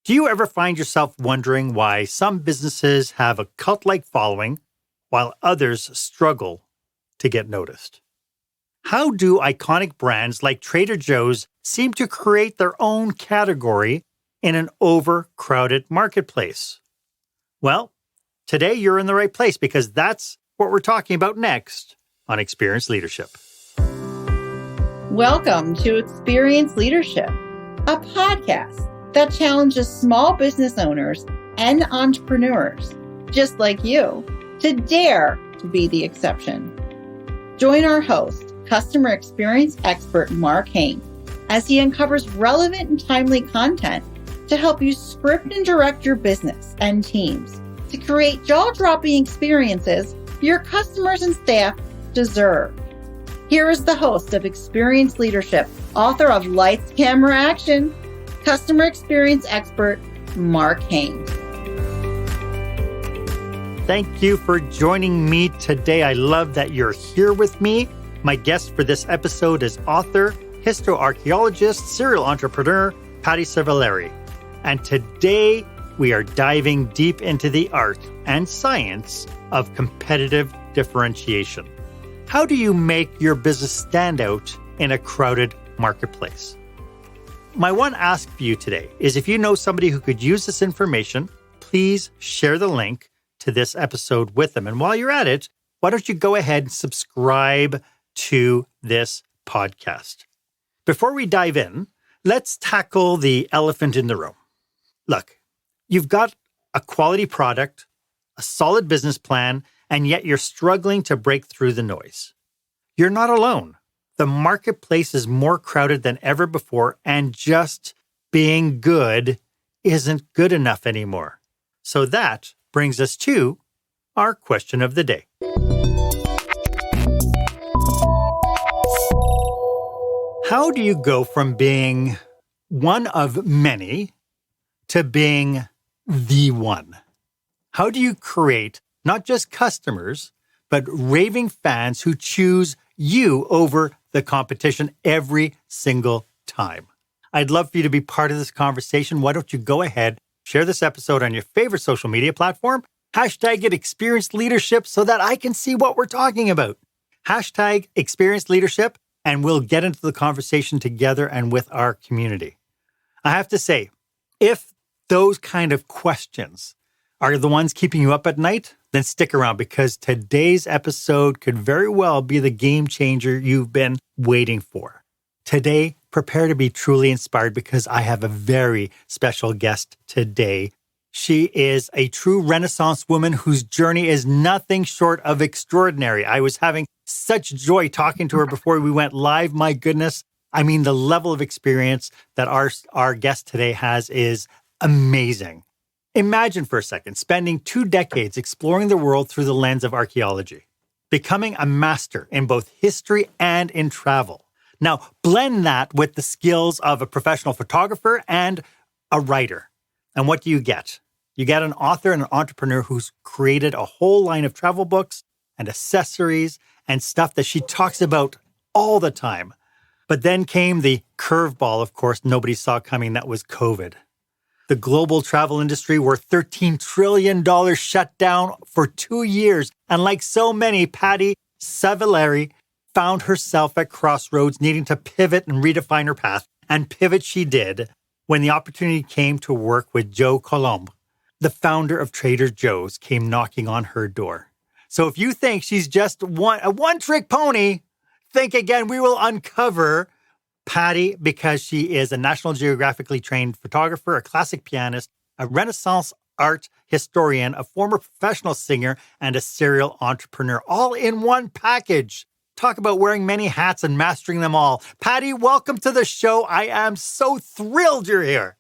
Do you ever find yourself wondering why some businesses have a cult-like following while others struggle to get noticed? How do iconic brands like Trader Joe's seem to create their own category in an overcrowded marketplace? Well, today you're in the right place because that's what we're talking about next on Experienced Leadership. Welcome to Experienced Leadership, a podcast that challenges small business owners and entrepreneurs, just like you, to dare to be the exception. Join our host, customer experience expert Mark Hain, as he uncovers relevant and timely content to help you script and direct your business and teams to create jaw-dropping experiences your customers and staff deserve. Here is the host of Experienced Leadership, author of Lights, Camera, Action, customer experience expert, Mark Hain. Thank you for joining me today. I love that you're here with me. My guest for this episode is author, histoarchaeologist, serial entrepreneur, Patty Civalleri. And today we are diving deep into the art and science of competitive differentiation. How do you make your business stand out in a crowded marketplace? My one ask for you today is if you know somebody who could use this information, please share the link to this episode with them. And while you're at it, why don't you go ahead and subscribe to this podcast? Before we dive in, let's tackle the elephant in the room. Look, you've got a quality product, a solid business plan, and yet you're struggling to break through the noise. You're not alone. The marketplace is more crowded than ever before, and just being good isn't good enough anymore. So that brings us to our question of the day. How do you go from being one of many to being the one? How do you create not just customers, but raving fans who choose you over the competition every single time? I'd love for you to be part of this conversation. Why don't you go ahead, share this episode on your favorite social media platform, hashtag it Experienced Leadership so that I can see what we're talking about. Hashtag Experienced Leadership, and we'll get into the conversation together and with our community. I have to say, if those kind of questions are the ones keeping you up at night, then stick around because today's episode could very well be the game changer you've been waiting for. Today, prepare to be truly inspired because I have a very special guest today. She is a true Renaissance woman whose journey is nothing short of extraordinary. I was having such joy talking to her before we went live. My goodness. I mean, the level of experience that our guest today has is amazing. Imagine for a second spending 2 decades exploring the world through the lens of archaeology, becoming a master in both history and in travel. Now, blend that with the skills of a professional photographer and a writer. And what do you get? You get an author and an entrepreneur who's created a whole line of travel books and accessories and stuff that she talks about all the time. But then came the curveball, of course, nobody saw coming. That was COVID. The global travel industry worth $13 trillion shut down for 2 years. And like so many, Patty Civalleri found herself at crossroads needing to pivot and redefine her path. And pivot she did when the opportunity came to work with Joe Coulombe. The founder of Trader Joe's came knocking on her door. So if you think she's just a one-trick pony, think again. We will uncover Patty, because she is a National Geographically-trained photographer, a classic pianist, a Renaissance art historian, a former professional singer, and a serial entrepreneur, all in one package. Talk about wearing many hats and mastering them all. Patty, welcome to the show. I am so thrilled you're here.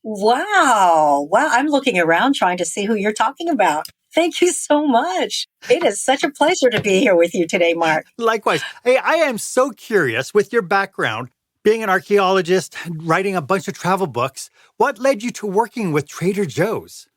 Wow. I'm looking around trying to see who you're talking about. Thank you so much. It is such a pleasure to be here with you today, Mark. Likewise. Hey, I am so curious with your background, being an archaeologist, writing a bunch of travel books. What led you to working with Trader Joe's?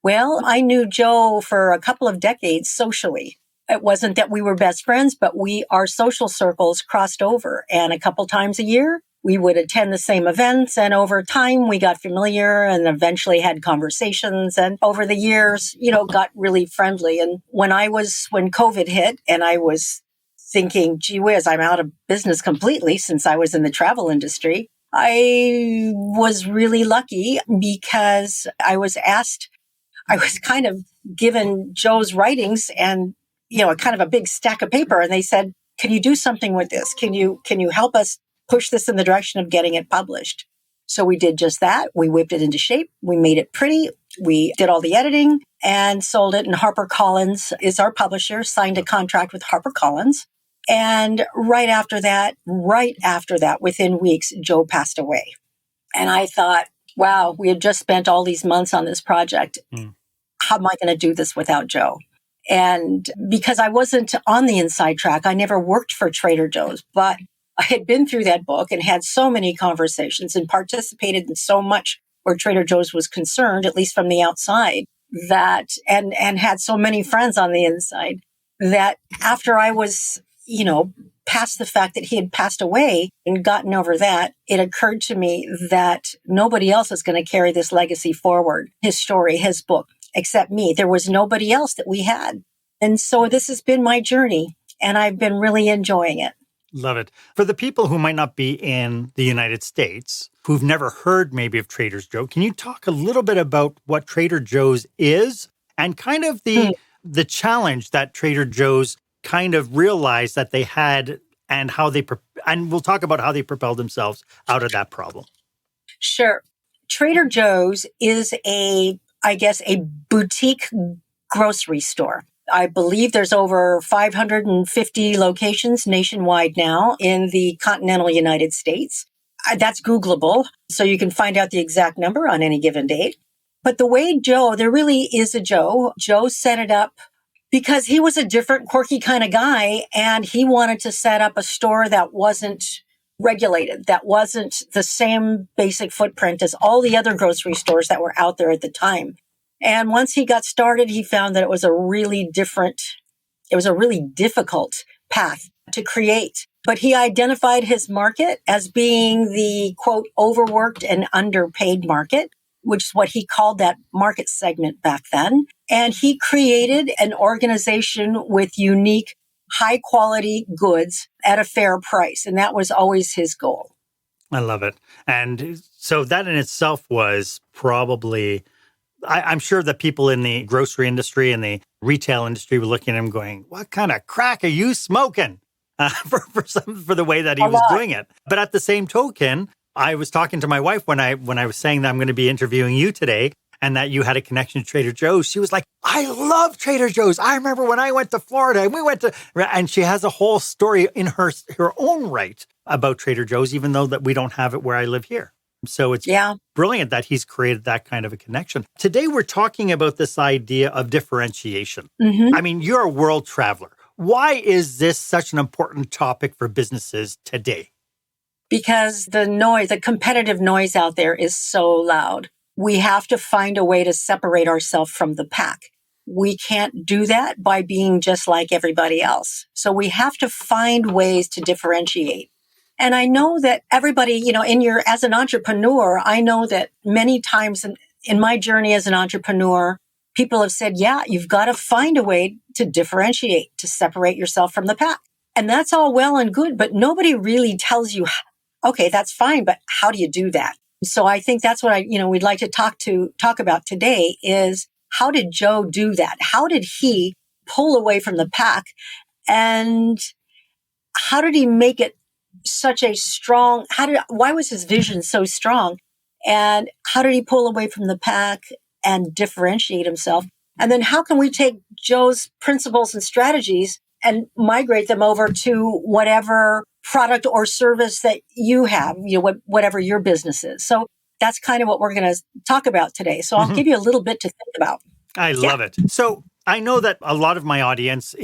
Well, I knew Joe for a couple of decades socially. It wasn't that we were best friends, but our social circles crossed over. And a couple times a year, We would attend the same events, and over time we got familiar and eventually had conversations, and over the years, got really friendly. And when COVID hit and I was thinking, gee whiz, I'm out of business completely since I was in the travel industry, I was really lucky because I was kind of given Joe's writings and, kind of a big stack of paper. And they said, can you do something with this? Can you help us push this in the direction of getting it published? So we did just that. We whipped it into shape. We made it pretty. We did all the editing and sold it. And HarperCollins is our publisher, signed a contract with HarperCollins. And right after that, within weeks, Joe passed away. And I thought, wow, we had just spent all these months on this project. How am I going to do this without Joe? And because I wasn't on the inside track, I never worked for Trader Joe's, but I had been through that book and had so many conversations and participated in so much where Trader Joe's was concerned, at least from the outside, and had so many friends on the inside that after I was, past the fact that he had passed away and gotten over that, it occurred to me that nobody else is going to carry this legacy forward, his story, his book, except me. There was nobody else that we had. And so this has been my journey, and I've been really enjoying it. Love it. For the people who might not be in the United States, who've never heard maybe of Trader Joe's, can you talk a little bit about what Trader Joe's is and kind of the challenge that Trader Joe's kind of realized that they had and and we'll talk about how they propelled themselves out of that problem. Sure. Trader Joe's is a boutique grocery store. I believe there's over 550 locations nationwide now in the continental United States. That's Googleable, so you can find out the exact number on any given date. But the way there really is a Joe. Joe set it up because he was a different, quirky kind of guy, and he wanted to set up a store that wasn't regulated, that wasn't the same basic footprint as all the other grocery stores that were out there at the time. And once he got started, he found that it was a really difficult path to create. But he identified his market as being the, quote, overworked and underpaid market, which is what he called that market segment back then. And he created an organization with unique, high quality goods at a fair price. And that was always his goal. I love it. And so that in itself was probably, I'm sure that people in the grocery industry and the retail industry were looking at him going, what kind of crack are you smoking? For the way that he was doing it. But at the same token, I was talking to my wife when I was saying that I'm going to be interviewing you today and that you had a connection to Trader Joe's. She was like, I love Trader Joe's. I remember when I went to Florida and she has a whole story in her own right about Trader Joe's, even though that we don't have it where I live here. So it's brilliant that he's created that kind of a connection. Today, we're talking about this idea of differentiation. Mm-hmm. I mean, you're a world traveler. Why is this such an important topic for businesses today? Because the competitive noise out there is so loud. We have to find a way to separate ourselves from the pack. We can't do that by being just like everybody else. So we have to find ways to differentiate. And I know that everybody, as an entrepreneur, I know that many times in my journey as an entrepreneur, people have said, yeah, you've got to find a way to differentiate, to separate yourself from the pack. And that's all well and good, but nobody really tells you, okay, that's fine, but how do you do that? So I think that's what we'd like to talk about today is how did Joe do that? How did he pull away from the pack? And how did he make it such a strong, why was his vision so strong? And how did he pull away from the pack and differentiate himself? And then how can we take Joe's principles and strategies and migrate them over to whatever product or service that you have, whatever your business is. So that's kind of what we're going to talk about today. So I'll give you a little bit to think about. I love it. So I know that a lot of my audience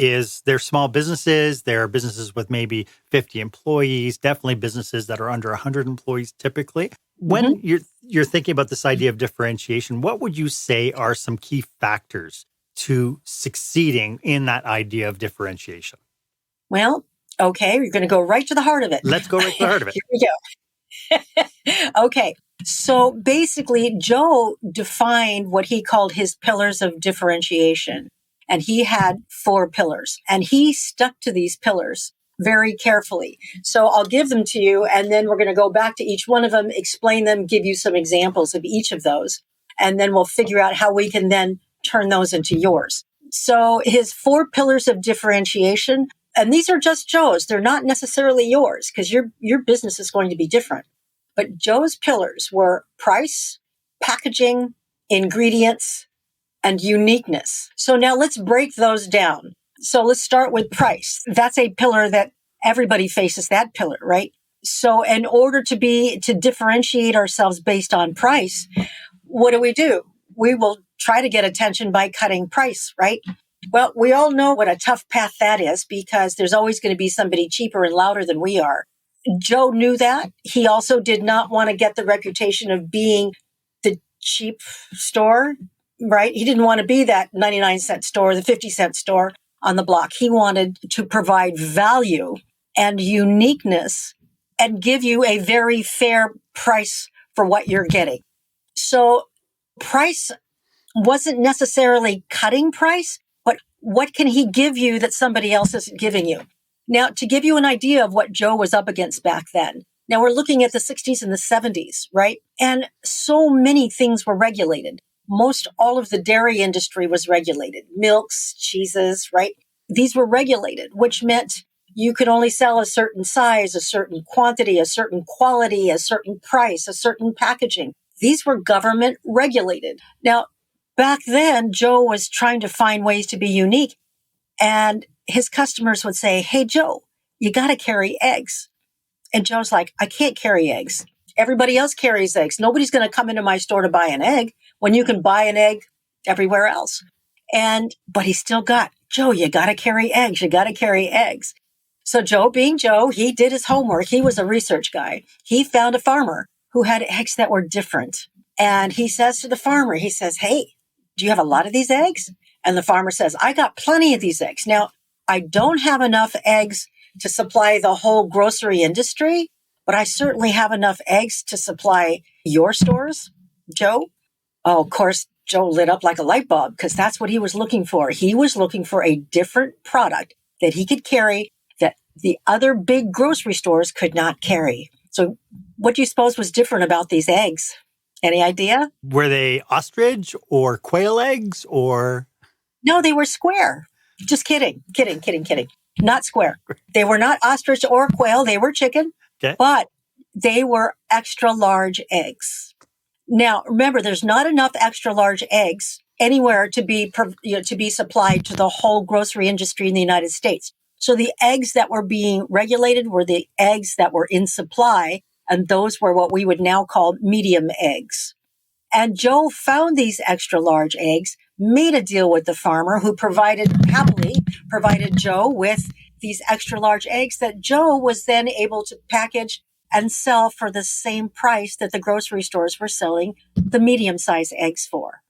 they're small businesses. They're businesses with maybe 50 employees, definitely businesses that are under 100 employees typically. When you're thinking about this idea of differentiation, what would you say are some key factors to succeeding in that idea of differentiation? Well, okay, we're going to go right to the heart of it. Let's go right to the heart of it. Here we go. Okay. So basically, Joe defined what he called his pillars of differentiation. And he had 4 pillars, and he stuck to these pillars very carefully. So I'll give them to you, and then we're going to go back to each one of them, explain them, give you some examples of each of those. And then we'll figure out how we can then turn those into yours. So his 4 pillars of differentiation, and these are just Joe's. They're not necessarily yours because your business is going to be different. But Joe's pillars were price, packaging, ingredients, and uniqueness. So now let's break those down. So let's start with price. That's a pillar that everybody faces, that pillar, right? So in order to differentiate ourselves based on price, what do? We will try to get attention by cutting price, right? Well, we all know what a tough path that is because there's always going to be somebody cheaper and louder than we are. Joe knew that. He also did not want to get the reputation of being the cheap store, right? He didn't want to be that 99-cent store, the 50-cent store on the block. He wanted to provide value and uniqueness and give you a very fair price for what you're getting. So price wasn't necessarily cutting price, but what can he give you that somebody else isn't giving you? Now, to give you an idea of what Joe was up against back then, now we're looking at the 60s and the 70s, right? And so many things were regulated. Most all of the dairy industry was regulated. Milks, cheeses, right? These were regulated, which meant you could only sell a certain size, a certain quantity, a certain quality, a certain price, a certain packaging. These were government regulated. Now, back then, Joe was trying to find ways to be unique. And his customers would say, "Hey, Joe, you got to carry eggs." And Joe's like, "I can't carry eggs. Everybody else carries eggs. Nobody's going to come into my store to buy an egg when you can buy an egg everywhere else." But he still got, "Joe, you got to carry eggs. You got to carry eggs." So Joe, being Joe, he did his homework. He was a research guy. He found a farmer who had eggs that were different. And he says to the farmer, he says, "Hey, do you have a lot of these eggs?" And the farmer says, "I got plenty of these eggs. Now, I don't have enough eggs to supply the whole grocery industry, but I certainly have enough eggs to supply your stores, Joe." Oh, of course, Joe lit up like a light bulb because that's what he was looking for. He was looking for a different product that he could carry that the other big grocery stores could not carry. So what do you suppose was different about these eggs? Any idea? Were they ostrich or quail eggs or? No, they were square. Just kidding. Not square. They were not ostrich or quail. They were chicken, Okay. but they were extra large eggs. Now, remember, there's not enough extra large eggs anywhere to be supplied to the whole grocery industry in the United States. So the eggs that were being regulated were the eggs that were in supply, and those were what we would now call medium eggs. And Joe found these extra large eggs, made a deal with the farmer who happily provided Joe with these extra large eggs that Joe was then able to package and sell for the same price that the grocery stores were selling the medium-sized eggs for.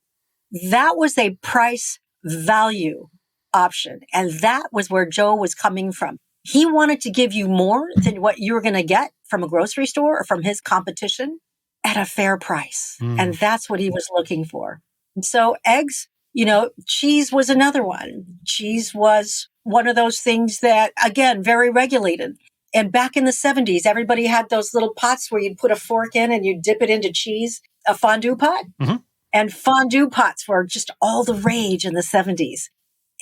That was a price value option. And that was where Joe was coming from. He wanted to give you more than what you were going to get from a grocery store or from his competition at a fair price. And that's what he was looking for. And so eggs, cheese was another one. Cheese was one of those things that, again, very regulated. And back in the 70s, everybody had those little pots where you'd put a fork in and you'd dip it into cheese, a fondue pot. Mm-hmm. And fondue pots were just all the rage in the 70s.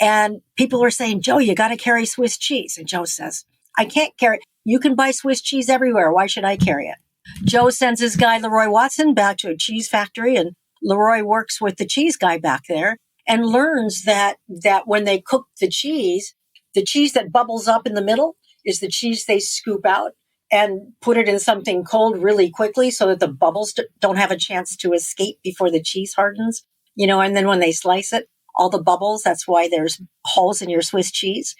And people were saying, "Joe, you got to carry Swiss cheese." And Joe says, "I can't carry it. You can buy Swiss cheese everywhere. Why should I carry it?" Joe sends his guy, Leroy Watson, back to a cheese factory. And Leroy works with the cheese guy back there and learns that when they cook the cheese that bubbles up in the middle is the cheese they scoop out and put it in something cold really quickly so that the bubbles don't have a chance to escape before the cheese hardens, and then when they slice it, all the bubbles, that's why there's holes in your Swiss cheese.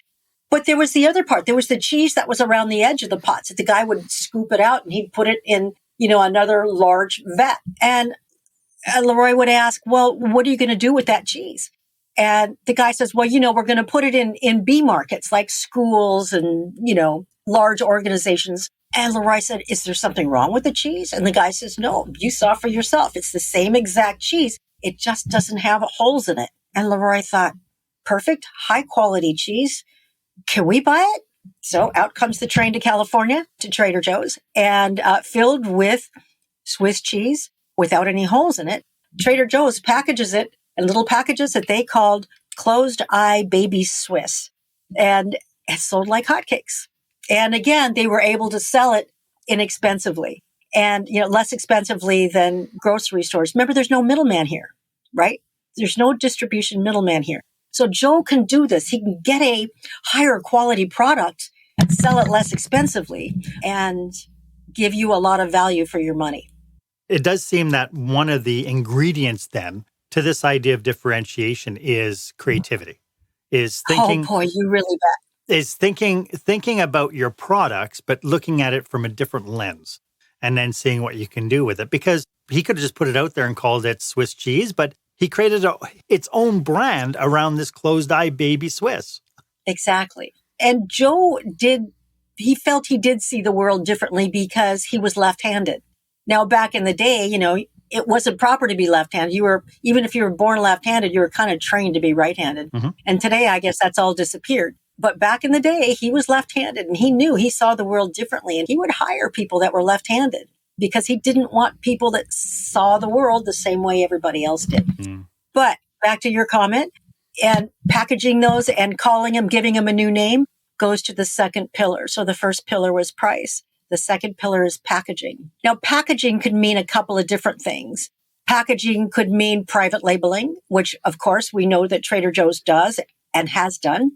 But there was the other part. There was the cheese that was around the edge of the pots. The guy would scoop it out and he'd put it in, another large vat. And Leroy would ask, "Well, what are you going to do with that cheese?" And the guy says, "Well, we're going to put it in B markets like schools and, large organizations. And Leroy said, is there something wrong with the cheese? And the guy says, no, you saw for yourself. It's the same exact cheese. It just doesn't have holes in it. And Leroy thought, perfect, high quality cheese. Can we buy it? So out comes the train to California, to Trader Joe's, and filled with Swiss cheese without any holes in it. Trader Joe's packages it in little packages that they called closed eye baby Swiss. And it sold like hotcakes. And again, they were able to sell it inexpensively and, less expensively than grocery stores. Remember, there's no middleman here, right? There's no distribution middleman here. So Joe can do this. He can get a higher quality product and sell it less expensively and give you a lot of value for your money. It does seem that one of the ingredients then to this idea of differentiation is creativity, is thinking. Oh boy, you really bet. Is thinking about your products, but looking at it from a different lens and then seeing what you can do with it. Because he could have just put it out there and called it Swiss cheese, but he created its own brand around this closed-eye baby Swiss. Exactly. And Joe he felt he did see the world differently because he was left-handed. Now, back in the day, it wasn't proper to be left-handed. Even if you were born left-handed, you were kind of trained to be right-handed. Mm-hmm. And today, I guess that's all disappeared. But back in the day, he was left-handed and he saw the world differently. And he would hire people that were left-handed because he didn't want people that saw the world the same way everybody else did. Mm-hmm. But back to your comment, and packaging those and calling them, giving them a new name goes to the second pillar. So the first pillar was price. The second pillar is packaging. Now, packaging could mean a couple of different things. Packaging could mean private labeling, which of course we know that Trader Joe's does and has done.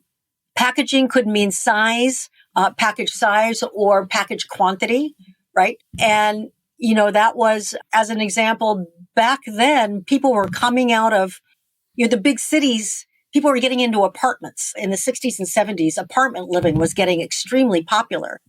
Packaging could mean size, package size or package quantity, right? And, that was, as an example, back then, people were coming out of, the big cities. People were getting into apartments in the 60s and 70s. Apartment living was getting extremely popular.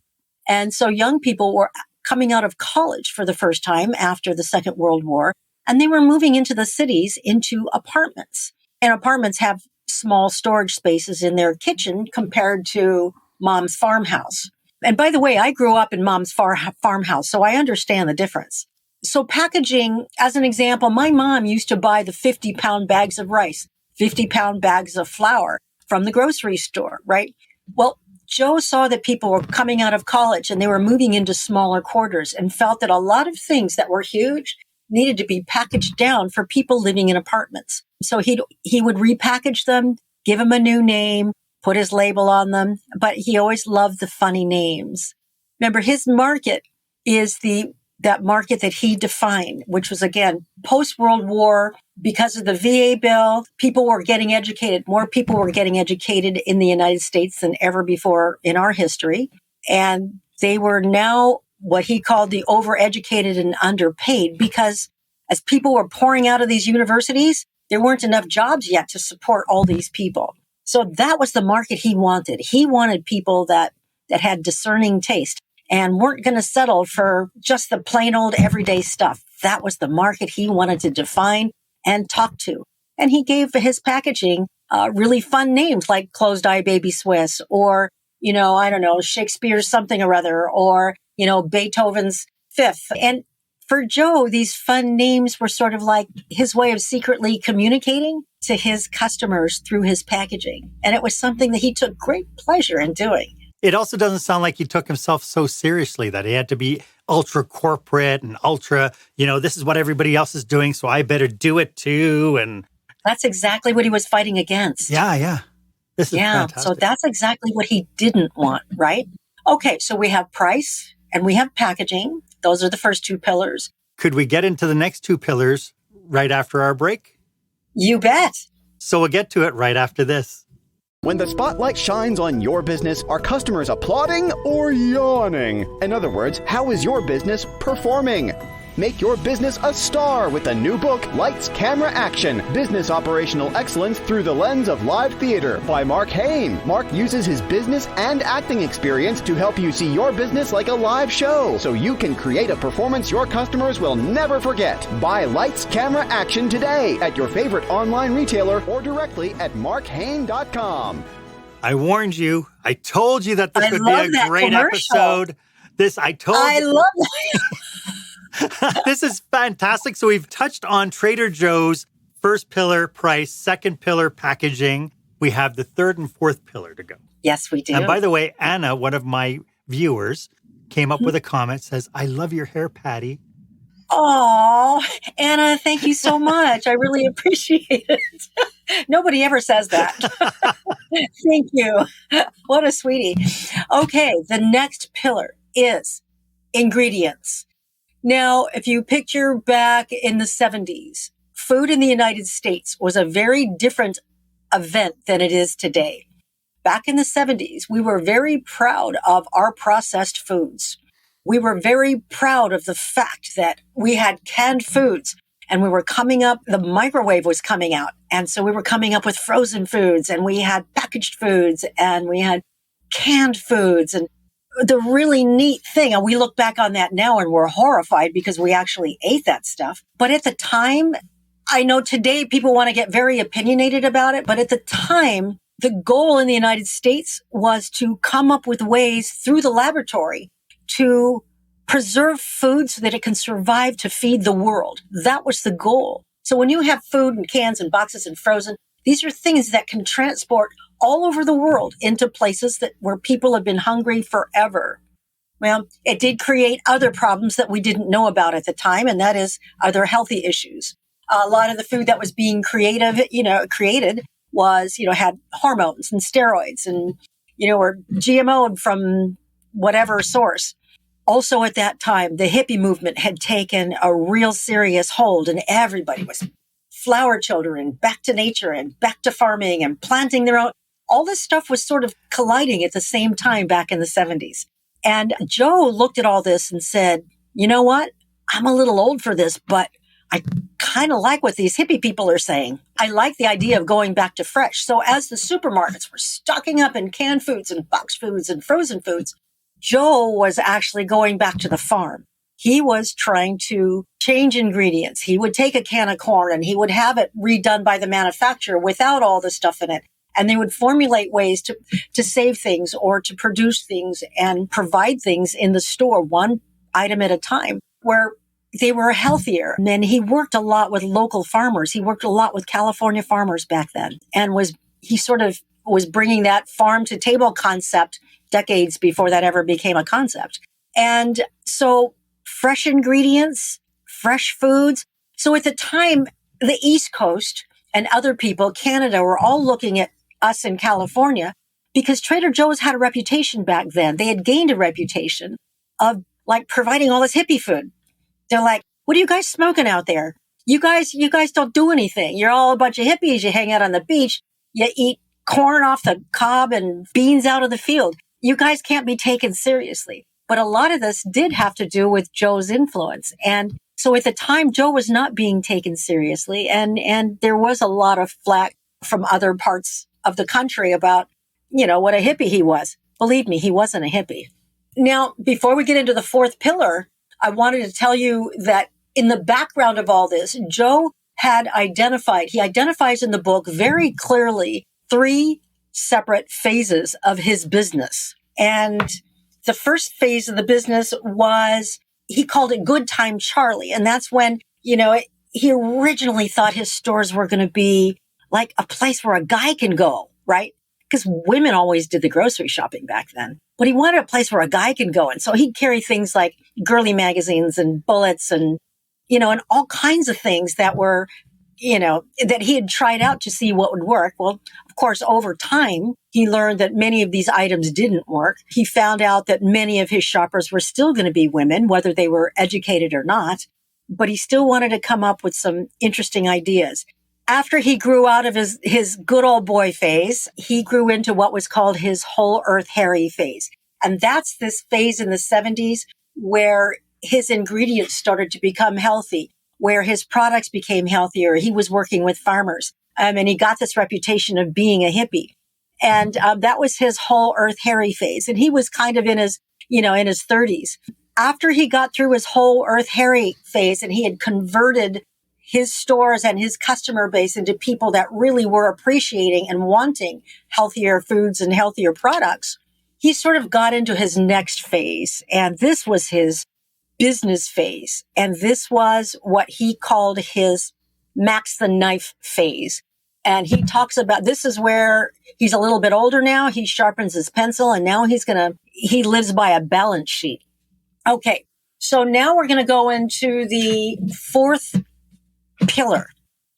And so young people were coming out of college for the first time after the Second World War, and they were moving into the cities, into apartments. And apartments have small storage spaces in their kitchen compared to mom's farmhouse. And by the way, I grew up in mom's farmhouse, so I understand the difference. So packaging, as an example, my mom used to buy the 50-pound bags of rice, 50-pound bags of flour from the grocery store, right? Well, Joe saw that people were coming out of college and they were moving into smaller quarters and felt that a lot of things that were huge needed to be packaged down for people living in apartments. So he would repackage them, give them a new name, put his label on them, but he always loved the funny names. Remember, his market is that market that he defined, which was, again, post-World War. Because of the VA bill, people were getting educated. More people were getting educated in the United States than ever before in our history. And they were now what he called the overeducated and underpaid, because as people were pouring out of these universities, there weren't enough jobs yet to support all these people. So that was the market he wanted. He wanted people that had discerning taste and weren't going to settle for just the plain old everyday stuff. That was the market he wanted to define and talk to. And he gave his packaging really fun names like Closed Eye Baby Swiss, or, I don't know, Shakespeare's something or other, or, Beethoven's Fifth. And for Joe, these fun names were sort of like his way of secretly communicating to his customers through his packaging. And it was something that he took great pleasure in doing. It also doesn't sound like he took himself so seriously that he had to be ultra corporate and ultra, this is what everybody else is doing, so I better do it too. And that's exactly what he was fighting against. Yeah. This is fantastic. So that's exactly what he didn't want, right? Okay, so we have price and we have packaging. Those are the first two pillars. Could we get into the next two pillars right after our break? You bet. So we'll get to it right after this. When the spotlight shines on your business, are customers applauding or yawning? In other words, how is your business performing? Make your business a star with the new book, Lights, Camera, Action, Business Operational Excellence Through the Lens of Live Theater by Mark Hain. Mark uses his business and acting experience to help you see your business like a live show, so you can create a performance your customers will never forget. Buy Lights, Camera, Action today at your favorite online retailer or directly at markhain.com. I warned you. I told you that this would be a great episode. I told I you. love This is fantastic. So we've touched on Trader Joe's first pillar, price, second pillar, packaging. We have the third and fourth pillar to go. Yes, we do. And by the way, Anna, one of my viewers, came up with a comment, says, I love your hair, Patty. Oh, Anna, thank you so much. I really appreciate it. Nobody ever says that. Thank you. What a sweetie. Okay, the next pillar is ingredients. Now, if you picture back in the 70s, food in the United States was a very different event than it is today. Back in the 70s, we were very proud of our processed foods. We were very proud of the fact that we had canned foods and we were coming up, the microwave was coming out. And so we were coming up with frozen foods and we had packaged foods and we had canned foods. And the really neat thing, and we look back on that now and we're horrified because we actually ate that stuff. But at the time, I know today people want to get very opinionated about it, but at the time, the goal in the United States was to come up with ways through the laboratory to preserve food so that it can survive to feed the world. That was the goal. So when you have food in cans and boxes and frozen, these are things that can transport all over the world into places where people have been hungry forever. Well, it did create other problems that we didn't know about at the time, and that is other healthy issues. A lot of the food that was being created was, had hormones and steroids and, were GMO'd from whatever source. Also at that time, the hippie movement had taken a real serious hold and everybody was flower children, back to nature and back to farming and planting their own. All this stuff was sort of colliding at the same time back in the 70s. And Joe looked at all this and said, you know what? I'm a little old for this, but I kind of like what these hippie people are saying. I like the idea of going back to fresh. So as the supermarkets were stocking up in canned foods and boxed foods and frozen foods, Joe was actually going back to the farm. He was trying to change ingredients. He would take a can of corn and he would have it redone by the manufacturer without all the stuff in it. And they would formulate ways to save things or to produce things and provide things in the store, one item at a time, where they were healthier. And then he worked a lot with local farmers. He worked a lot with California farmers back then and he sort of was bringing that farm to table concept decades before that ever became a concept. And so fresh ingredients, fresh foods. So at the time, the East Coast and other people, Canada, were all looking at us in California because Trader Joe's had a reputation back then. They had gained a reputation of providing all this hippie food. They're like, what are you guys smoking out there? You guys don't do anything. You're all a bunch of hippies. You hang out on the beach. You eat corn off the cob and beans out of the field. You guys can't be taken seriously. But a lot of this did have to do with Joe's influence. And so at the time, Joe was not being taken seriously. And there was a lot of flack from other parts of the country about, what a hippie he was. Believe me, he wasn't a hippie. Now, before we get into the fourth pillar, I wanted to tell you that in the background of all this, Joe he identifies in the book very clearly 3 separate phases of his business. And the first phase of the business he called it Good Time Charlie. And that's when, he originally thought his stores were going to be like a place where a guy can go, right? Because women always did the grocery shopping back then. But he wanted a place where a guy can go. And so he'd carry things like girly magazines and bullets and, and all kinds of things that were, that he had tried out to see what would work. Well, of course, over time, he learned that many of these items didn't work. He found out that many of his shoppers were still going to be women, whether they were educated or not. But he still wanted to come up with some interesting ideas. After he grew out of his good old boy phase, he grew into what was called his whole earth Harry phase. And that's this phase in the 70s where his ingredients started to become healthy, where his products became healthier. He was working with farmers, and he got this reputation of being a hippie. And that was his whole earth Harry phase. And he was kind of in his 30s. After he got through his whole earth Harry phase and he had converted his stores and his customer base into people that really were appreciating and wanting healthier foods and healthier products, he sort of got into his next phase, and this was his business phase. And this was what he called his Max the Knife phase. And he talks about, this is where he's a little bit older now. He sharpens his pencil, and now he lives by a balance sheet. Okay. So now we're going to go into the fourth pillar.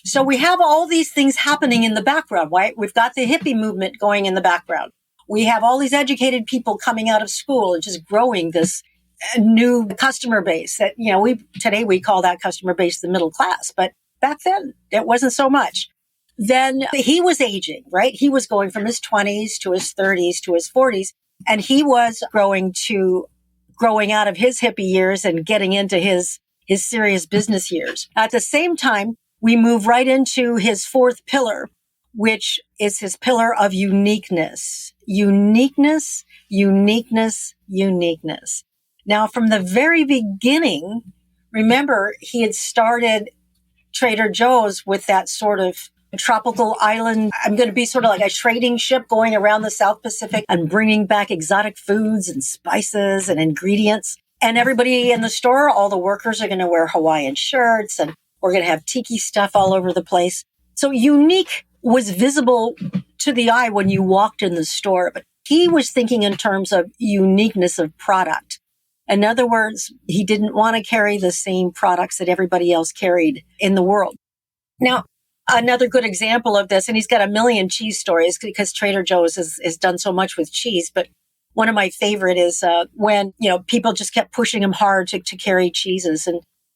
So we have all these things happening in the background, right? We've got the hippie movement going in the background. We have all these educated people coming out of school and just growing this new customer base that, today we call that customer base the middle class. But back then, it wasn't so much. Then he was aging, right? He was going from his 20s to his 30s to his 40s, and he was growing out of his hippie years and getting into his serious business years. At the same time, we move right into his fourth pillar, which is his pillar of uniqueness. Uniqueness, uniqueness, uniqueness. Now, from the very beginning, remember, he had started Trader Joe's with that sort of tropical island. I'm going to be sort of like a trading ship going around the South Pacific and bringing back exotic foods and spices and ingredients. And everybody in the store, all the workers are going to wear Hawaiian shirts, and we're going to have tiki stuff all over the place. So unique was visible to the eye when you walked in the store, but he was thinking in terms of uniqueness of product. In other words, he didn't want to carry the same products that everybody else carried in the world. Now, another good example of this, and he's got a million cheese stories because Trader Joe's has done so much with cheese, but one of my favorite is when, people just kept pushing him hard to carry cheeses.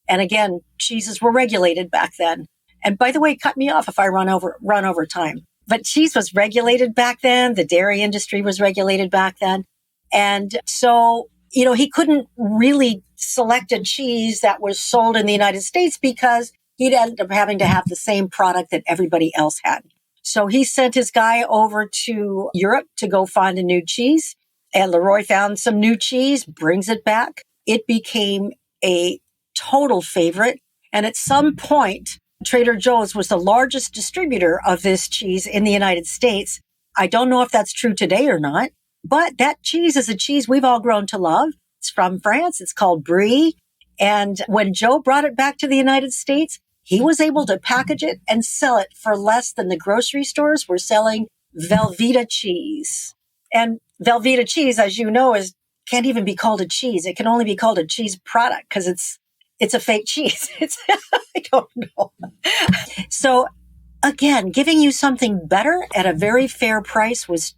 And again, cheeses were regulated back then. And by the way, cut me off if I run over time. But cheese was regulated back then. The dairy industry was regulated back then. And so, he couldn't really select a cheese that was sold in the United States because he'd end up having to have the same product that everybody else had. So he sent his guy over to Europe to go find a new cheese. And Leroy found some new cheese, brings it back. It became a total favorite. And at some point, Trader Joe's was the largest distributor of this cheese in the United States. I don't know if that's true today or not, but that cheese is a cheese we've all grown to love. It's from France. It's called Brie. And when Joe brought it back to the United States, he was able to package it and sell it for less than the grocery stores were selling Velveeta cheese. And Velveeta cheese, as you know, can't even be called a cheese. It can only be called a cheese product because it's a fake cheese. I don't know. So again, giving you something better at a very fair price was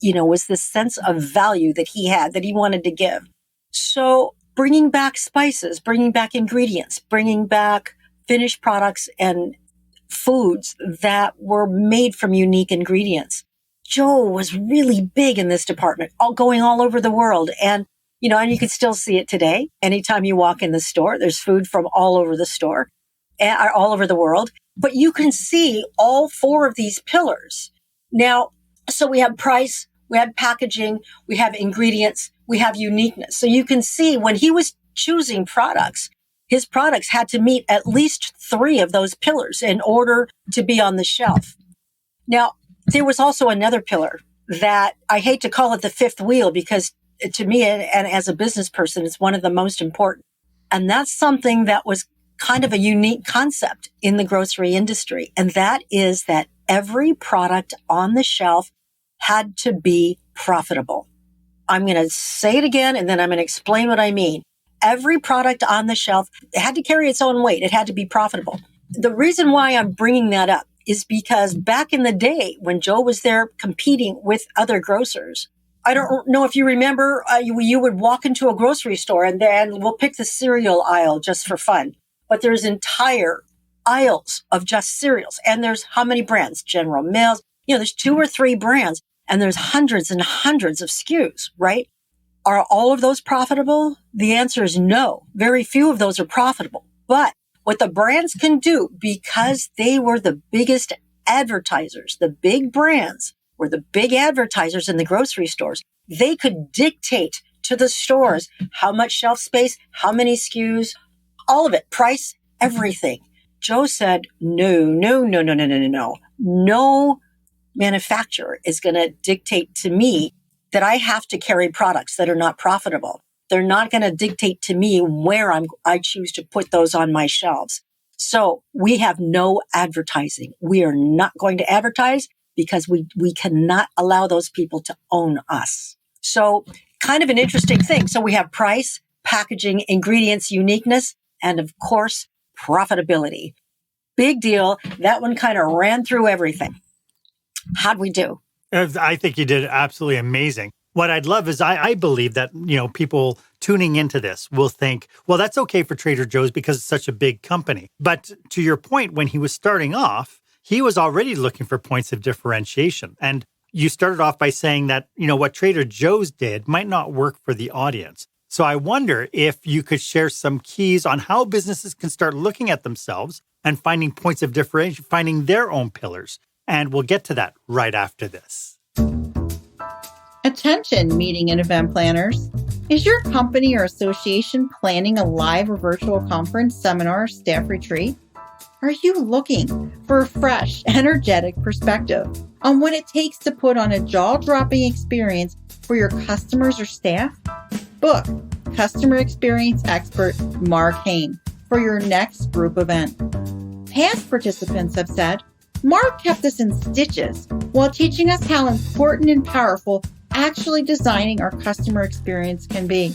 this sense of value that he had, that he wanted to give. So bringing back spices, bringing back ingredients, bringing back finished products and foods that were made from unique ingredients. Joe was really big in this department, going all over the world. And you can still see it today. Anytime you walk in the store, there's food from all over the store, all over the world. But you can see all four of these pillars. Now, so we have price, we have packaging, we have ingredients, we have uniqueness. So you can see when he was choosing products, his products had to meet at least three of those pillars in order to be on the shelf. Now, there was also another pillar that I hate to call it the fifth wheel because to me, and as a business person, it's one of the most important. And that's something that was kind of a unique concept in the grocery industry. And that is that every product on the shelf had to be profitable. I'm going to say it again, and then I'm going to explain what I mean. Every product on the shelf had to carry its own weight. It had to be profitable. The reason why I'm bringing that up is because back in the day when Joe was there competing with other grocers, I don't know if you remember, you would walk into a grocery store and then we'll pick the cereal aisle just for fun. But there's entire aisles of just cereals. And there's how many brands? General Mills. There's 2 or 3 brands and there's hundreds and hundreds of SKUs, right? Are all of those profitable? The answer is no. Very few of those are profitable. But what the brands can do, because they were the biggest advertisers, the big brands were the big advertisers in the grocery stores, they could dictate to the stores how much shelf space, how many SKUs, all of it, price, everything. Joe said, no. No manufacturer is going to dictate to me that I have to carry products that are not profitable. They're not going to dictate to me where I choose to put those on my shelves. So we have no advertising. We are not going to advertise because we cannot allow those people to own us. So kind of an interesting thing. So we have price, packaging, ingredients, uniqueness, and of course, profitability. Big deal. That one kind of ran through everything. How'd we do? I think you did absolutely amazing. What I'd love is I believe that, people tuning into this will think, well, that's okay for Trader Joe's because it's such a big company. But to your point, when he was starting off, he was already looking for points of differentiation. And you started off by saying that, what Trader Joe's did might not work for the audience. So I wonder if you could share some keys on how businesses can start looking at themselves and finding points of differentiation, finding their own pillars. And we'll get to that right after this. Attention, meeting and event planners. Is your company or association planning a live or virtual conference, seminar, staff retreat? Are you looking for a fresh, energetic perspective on what it takes to put on a jaw-dropping experience for your customers or staff? Book customer experience expert Mark Hain for your next group event. Past participants have said, Mark kept us in stitches while teaching us how important and powerful actually designing our customer experience can be.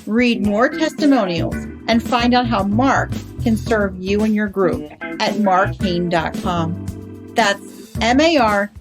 Read more testimonials and find out how Mark can serve you and your group at markhain.com. That's marchaine.com.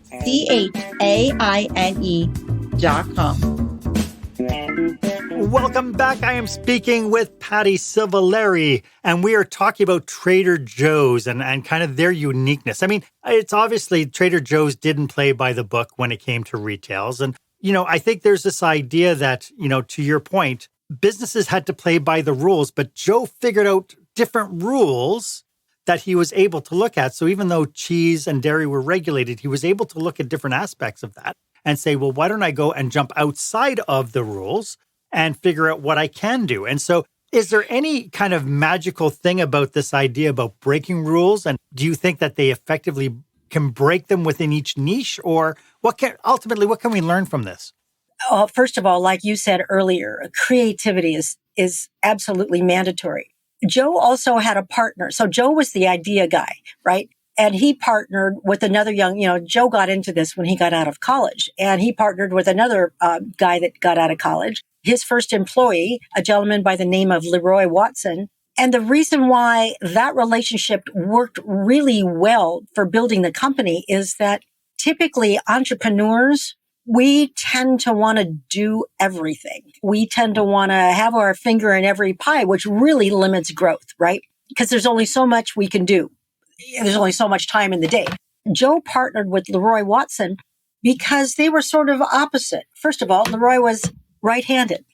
Welcome back. I am speaking with Patty Civalleri, and we are talking about Trader Joe's and kind of their uniqueness. I mean, it's obviously Trader Joe's didn't play by the book when it came to retails. And, I think there's this idea that, to your point, businesses had to play by the rules, but Joe figured out different rules that he was able to look at. So even though cheese and dairy were regulated, he was able to look at different aspects of that and say, well, why don't I go and jump outside of the rules and figure out what I can do? And so is there any kind of magical thing about this idea about breaking rules? And do you think that they effectively can break them within each niche? Or what can we learn from this? First of all, like you said earlier, creativity is absolutely mandatory. Joe also had a partner. So Joe was the idea guy, right? And he partnered with another Joe got into this when he got out of college, and he partnered with another guy that got out of college. His first employee, a gentleman by the name of Leroy Watson. And the reason why that relationship worked really well for building the company is that typically entrepreneurs, we tend to want to do everything. We tend to want to have our finger in every pie, which really limits growth, right? Because there's only so much we can do. There's only so much time in the day. Joe partnered with Leroy Watson because they were sort of opposite. First of all, Leroy was right-handed.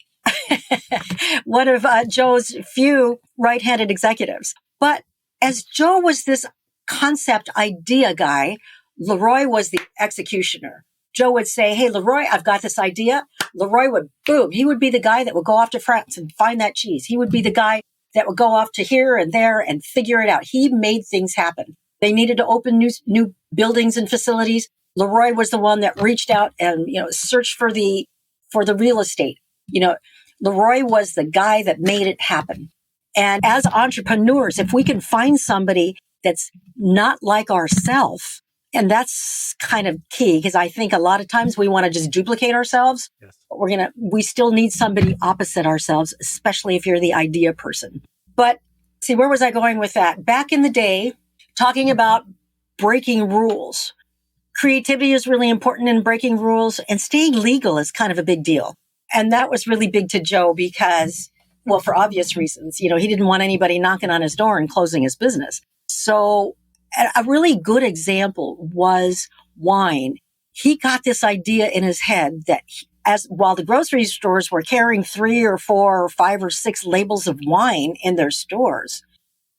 One of Joe's few right-handed executives. But as Joe was this concept idea guy, Leroy was the executioner. Joe would say, hey, Leroy, I've got this idea. Leroy would, boom, he would be the guy that would go off to France and find that cheese. He would be the guy that would go off to here and there and figure it out. He made things happen. They needed to open new buildings and facilities. Leroy was the one that reached out and, searched for the real estate. Leroy was the guy that made it happen. And as entrepreneurs, if we can find somebody that's not like ourselves, and that's kind of key, because I think a lot of times we want to just duplicate ourselves. Yes. But we still need somebody opposite ourselves, especially if you're the idea person. But see, where was I going with that? Back in the day, talking about breaking rules. Creativity is really important in breaking rules, and staying legal is kind of a big deal. And that was really big to Joe because, well, for obvious reasons, he didn't want anybody knocking on his door and closing his business. So a really good example was wine. He got this idea in his head that while the grocery stores were carrying 3 or 4 or 5 or 6 labels of wine in their stores,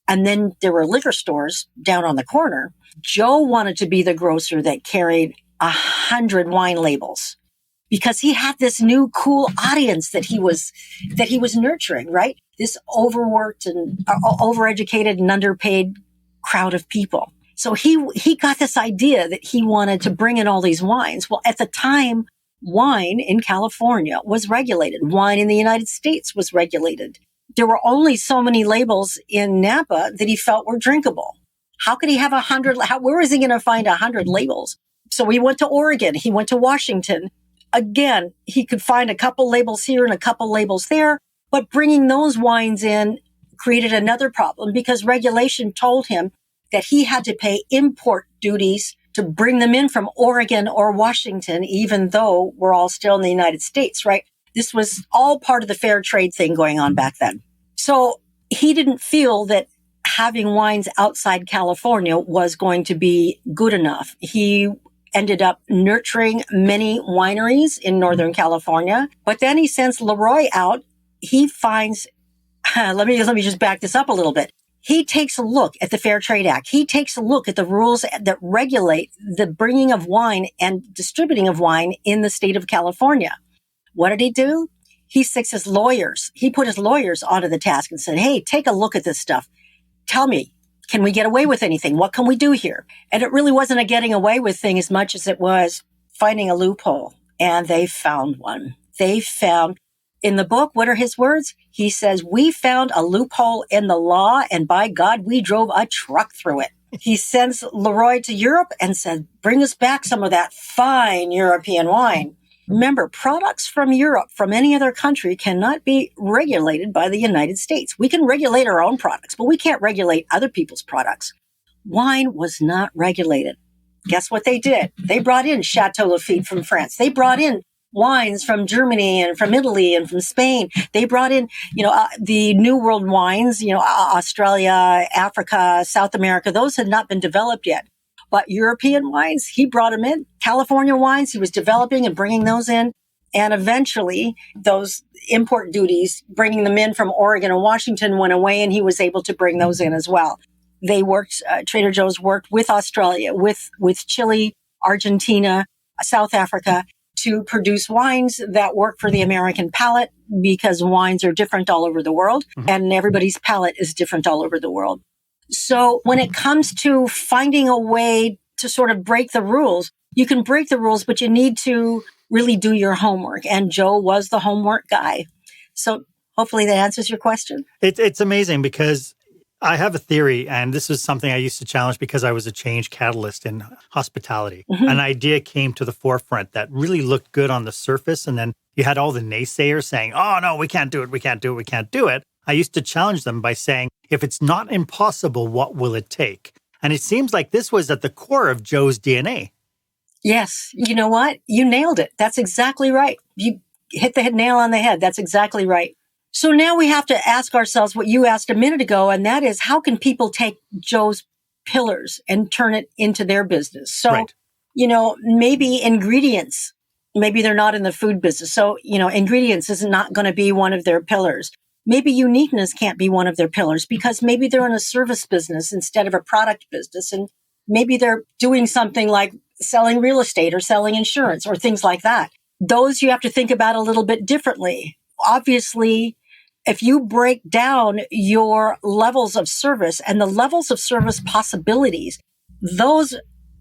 and then there were liquor stores down on the corner, Joe wanted to be the grocer that carried 100 wine labels, because he had this new cool audience that he was nurturing, right? This overworked and overeducated and underpaid crowd of people. So he got this idea that he wanted to bring in all these wines. Well, at the time, Wine in California was regulated. Wine in the United States was regulated. There were only so many labels in Napa that he felt were drinkable. How could he have 100? Where is he going to find 100 labels? So he went to Oregon. He went to Washington. Again, he could find a couple labels here and a couple labels there, but bringing those wines in created another problem because regulation told him that he had to pay import duties to bring them in from Oregon or Washington, even though we're all still in the United States, right? This was all part of the fair trade thing going on back then. So he didn't feel that having wines outside California was going to be good enough. He ended up nurturing many wineries in Northern California, but then he sends Leroy out. He finds, let me just back this up a little bit. He takes a look at the Fair Trade Act. He takes a look at the rules that regulate the bringing of wine and distributing of wine in the state of California. What did he do? He sticks his lawyers. He put his lawyers onto the task and said, hey, take a look at this stuff. Tell me, can we get away with anything? What can we do here? And it really wasn't a getting away with thing as much as it was finding a loophole. And they found one. In the book, what are his words? He says, we found a loophole in the law, and by God, we drove a truck through it. He sends Leroy to Europe and says, bring us back some of that fine European wine. Remember, products from Europe, from any other country, cannot be regulated by the United States. We can regulate our own products, but we can't regulate other people's products. Wine was not regulated. Guess what they did? They brought in Chateau Lafite from France. They brought in wines from Germany and from Italy and from Spain. They brought in, the New World wines, Australia, Africa, South America. Those had not been developed yet. But European wines, he brought them in. California wines, he was developing and bringing those in. And eventually, those import duties, bringing them in from Oregon and Washington went away, and he was able to bring those in as well. They worked, Trader Joe's worked with Australia, with Chile, Argentina, South Africa, to produce wines that work for the American palate, because wines are different all over the world, and everybody's palate is different all over the world. So when it comes to finding a way to sort of break the rules, you can break the rules, but you need to really do your homework. And Joe was the homework guy. So hopefully that answers your question. It's amazing because I have a theory, and this is something I used to challenge because I was a change catalyst in hospitality. An idea came to the forefront that really looked good on the surface, and then you had all the naysayers saying, oh, no, we can't do it, we can't do it, we can't do it. I used to challenge them by saying, if it's not impossible, what will it take? And it seems like this was at the core of Joe's DNA. Yes. You know what? You nailed it. That's exactly right. You hit the nail on the head. That's exactly right. So now we have to ask ourselves what you asked a minute ago, and that is, how can people take Joe's pillars and turn it into their business? So, Right. Maybe ingredients, maybe they're not in the food business. So, ingredients is not going to be one of their pillars. Maybe uniqueness can't be one of their pillars because maybe they're in a service business instead of a product business. And maybe they're doing something like selling real estate or selling insurance or things like that. Those you have to think about a little bit differently. Obviously, if you break down your levels of service and the levels of service possibilities, those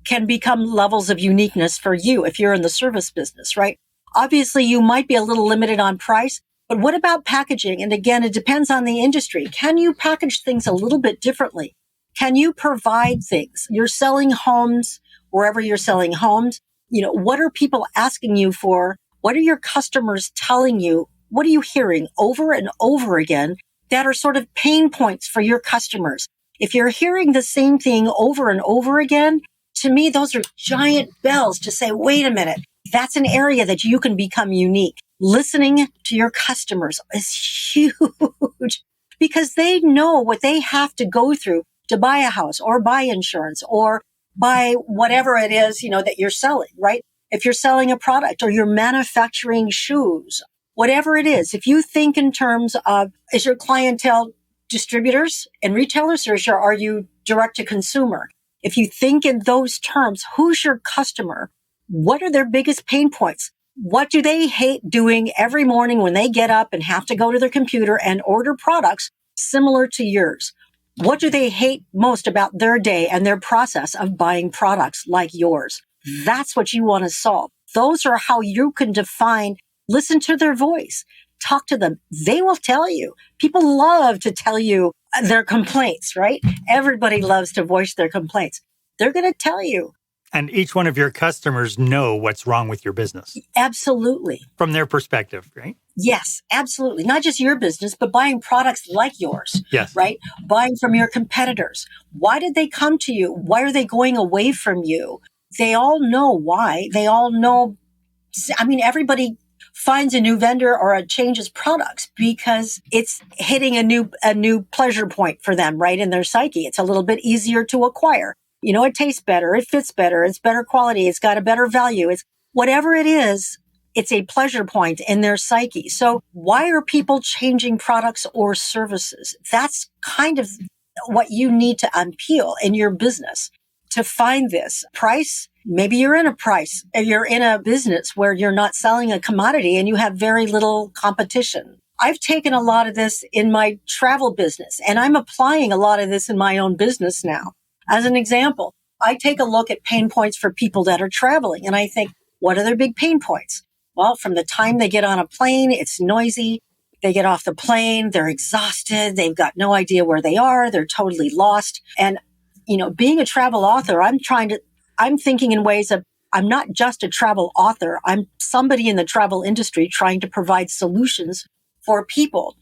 can become levels of uniqueness for you if you're in the service business, right? Obviously, you might be a little limited on price, but what about packaging? And again, it depends on the industry. Can you package things a little bit differently? Can you provide things? You're selling homes, wherever you're selling homes. What are people asking you for? What are your customers telling you? What are you hearing over and over again that are sort of pain points for your customers? If you're hearing the same thing over and over again, to me, those are giant bells to say, wait a minute, that's an area that you can become unique. Listening to your customers is huge because they know what they have to go through to buy a house or buy insurance or buy whatever it is, that you're selling, right? If you're selling a product or you're manufacturing shoes, whatever it is, if you think in terms of, is your clientele distributors and retailers, or are you direct to consumer? If you think in those terms, who's your customer? What are their biggest pain points? What do they hate doing every morning when they get up and have to go to their computer and order products similar to yours? What do they hate most about their day and their process of buying products like yours? That's what you want to solve. Those are how you can define, listen to their voice, talk to them. They will tell you. People love to tell you their complaints, right? Everybody loves to voice their complaints. They're going to tell you. And each one of your customers know what's wrong with your business. Absolutely. From their perspective, right? Yes, absolutely. Not just your business, but buying products like yours. Yes. Right? Buying from your competitors. Why did they come to you? Why are they going away from you? They all know why. They all know. I mean, everybody finds a new vendor or changes products because it's hitting a new pleasure point for them, right? In their psyche. It's a little bit easier to acquire. You know, it tastes better. It fits better. It's better quality. It's got a better value. It's whatever it is. It's a pleasure point in their psyche. So why are people changing products or services? That's kind of what you need to unpeel in your business to find this. Price, maybe you're in a business where you're not selling a commodity and you have very little competition. I've taken a lot of this in my travel business, and I'm applying a lot of this in my own business now. As an example, I take a look at pain points for people that are traveling, and I think, what are their big pain points? Well, from the time they get on a plane, it's noisy. They get off the plane, they're exhausted. They've got no idea where they are. They're totally lost. And, you know, being a travel author, I'm thinking in ways of, I'm not just a travel author. I'm somebody in the travel industry trying to provide solutions for people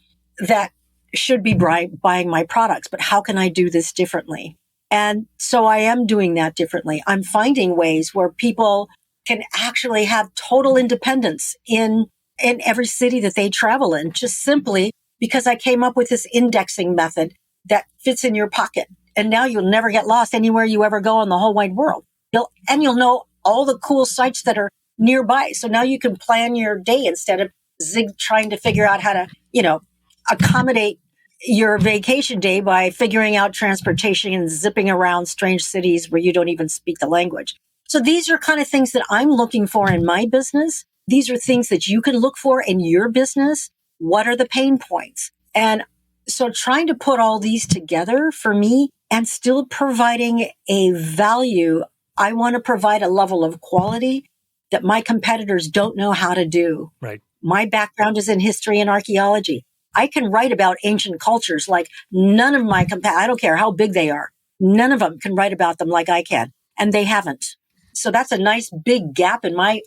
that should be buying my products. But how can I do this differently? And so I am doing that differently. I'm finding ways where people can actually have total independence in every city that they travel in, just simply because I came up with this indexing method that fits in your pocket. And now you'll never get lost anywhere you ever go in the whole wide world. You'll know all the cool sites that are nearby. So now you can plan your day instead of trying to figure out how to, accommodate your vacation day by figuring out transportation and zipping around strange cities where you don't even speak the language. So these are kind of things that I'm looking for in my business. These are things that you can look for in your business. What are the pain points? And so trying to put all these together for me and still providing a value, I want to provide a level of quality that my competitors don't know how to do. Right. My background is in history and archaeology. I can write about ancient cultures like none of my I don't care how big they are. None of them can write about them like I can. And they haven't. So that's a nice big gap in my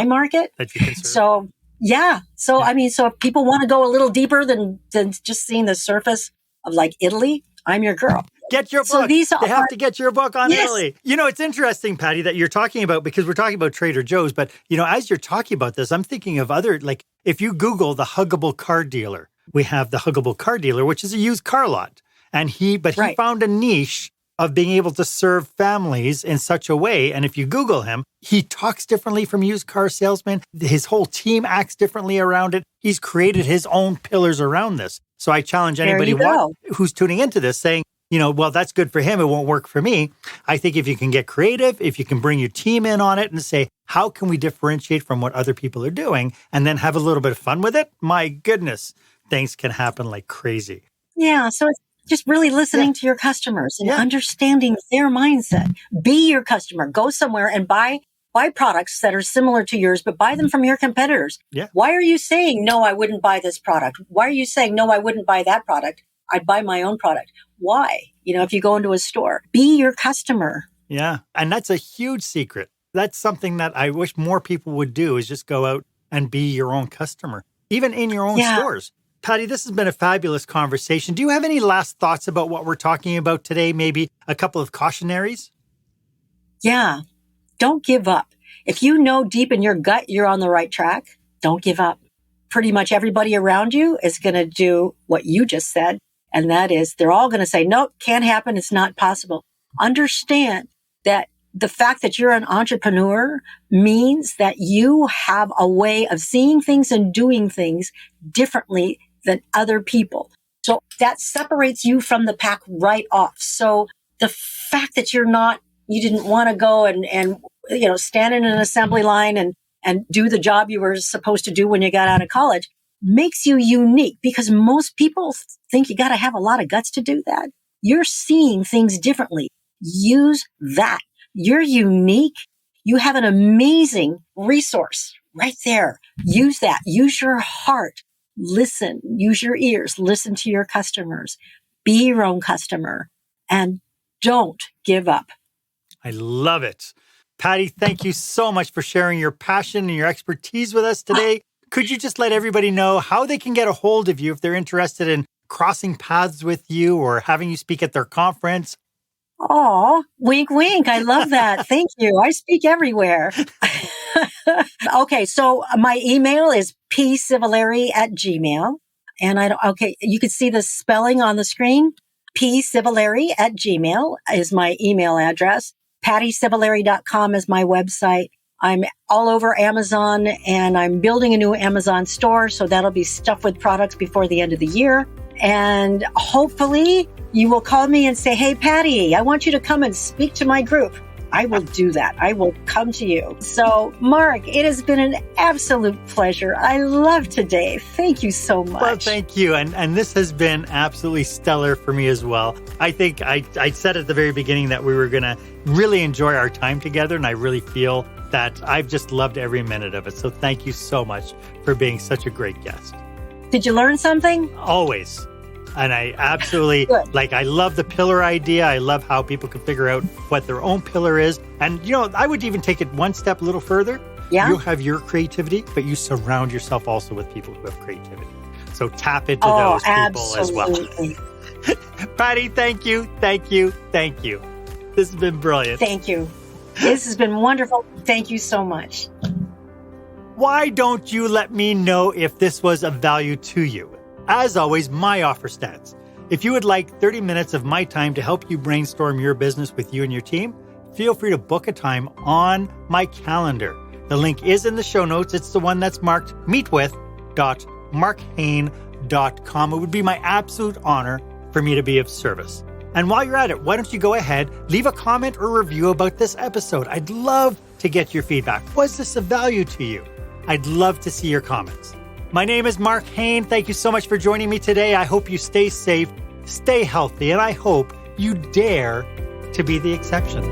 market. That you can serve. So yeah. So I mean, so if people want to go a little deeper than just seeing the surface of like Italy, I'm your girl. Get your book. So they have to get your book on Yes. Italy. You know, it's interesting, Patty, that you're talking about, because we're talking about Trader Joe's, but, as you're talking about this, I'm thinking of other, like, if you Google the huggable car dealer, we have the huggable car dealer, which is a used car lot. And he found a niche of being able to serve families in such a way. And if you Google him, he talks differently from used car salesmen. His whole team acts differently around it. He's created his own pillars around this. So I challenge anybody who's tuning into this saying, well, that's good for him. It won't work for me. I think if you can get creative, if you can bring your team in on it and say, how can we differentiate from what other people are doing and then have a little bit of fun with it? My goodness, things can happen like crazy. Yeah. So it's just really listening to your customers and understanding their mindset. Be your customer. Go somewhere and buy products that are similar to yours, but buy them from your competitors. Yeah. Why are you saying, no, I wouldn't buy this product? Why are you saying, no, I wouldn't buy that product? I'd buy my own product. Why? If you go into a store, be your customer. Yeah. And that's a huge secret. That's something that I wish more people would do, is just go out and be your own customer, even in your own stores. Patty, this has been a fabulous conversation. Do you have any last thoughts about what we're talking about today? Maybe a couple of cautionaries? Yeah. Don't give up. If you know deep in your gut you're on the right track, don't give up. Pretty much everybody around you is going to do what you just said. And that is, they're all going to say, nope, can't happen. It's not possible. Understand that the fact that you're an entrepreneur means that you have a way of seeing things and doing things differently than other people. So that separates you from the pack right off. So the fact that you didn't want to go and stand in an assembly line and do the job you were supposed to do when you got out of college makes you unique, because most people think you got to have a lot of guts to do that. You're seeing things differently. Use that. You're unique. You have an amazing resource right there. Use that. Use your heart. Listen. Use your ears. Listen to your customers. Be your own customer. And don't give up. I love it. Patty, thank you so much for sharing your passion and your expertise with us today. Could you just let everybody know how they can get a hold of you if they're interested in crossing paths with you or having you speak at their conference? Oh, wink, wink. I love that. Thank you. I speak everywhere. Okay. So my email is pcivalleri@gmail. And you can see the spelling on the screen. pcivalleri@gmail is my email address. pattycivalleri.com is my website. I'm all over Amazon, and I'm building a new Amazon store. So that'll be stuffed with products before the end of the year. And hopefully you will call me and say, hey, Patty, I want you to come and speak to my group. I will do that. I will come to you. So, Mark, it has been an absolute pleasure. I love today. Thank you so much. Well, thank you. And this has been absolutely stellar for me as well. I think I said at the very beginning that we were going to really enjoy our time together. And I really feel that I've just loved every minute of it. So thank you so much for being such a great guest. Did you learn something? Always. And I absolutely, I love the pillar idea. I love how people can figure out what their own pillar is. And, I would even take it one step a little further. Yeah. You have your creativity, but you surround yourself also with people who have creativity. So tap into those people as well. Patty, thank you. Thank you. Thank you. This has been brilliant. Thank you. This has been wonderful. Thank you so much. Why don't you let me know if this was of value to you? As always, my offer stands. If you would like 30 minutes of my time to help you brainstorm your business with you and your team, feel free to book a time on my calendar. The link is in the show notes. It's the one that's marked meetwith.markhain.com. It would be my absolute honor for me to be of service. And while you're at it, why don't you go ahead, leave a comment or review about this episode. I'd love to get your feedback. Was this of value to you? I'd love to see your comments. My name is Mark Hain. Thank you so much for joining me today. I hope you stay safe, stay healthy, and I hope you dare to be the exception.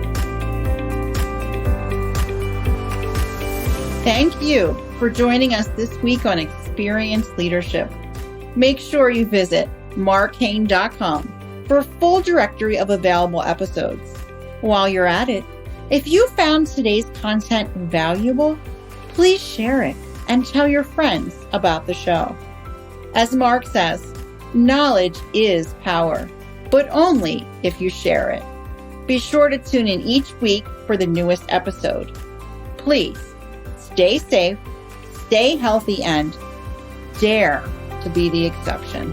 Thank you for joining us this week on Experienced Leadership. Make sure you visit markhain.com for a full directory of available episodes. While you're at it, if you found today's content valuable, please share it and tell your friends about the show. As Mark says, knowledge is power, but only if you share it. Be sure to tune in each week for the newest episode. Please stay safe, stay healthy, and dare to be the exception.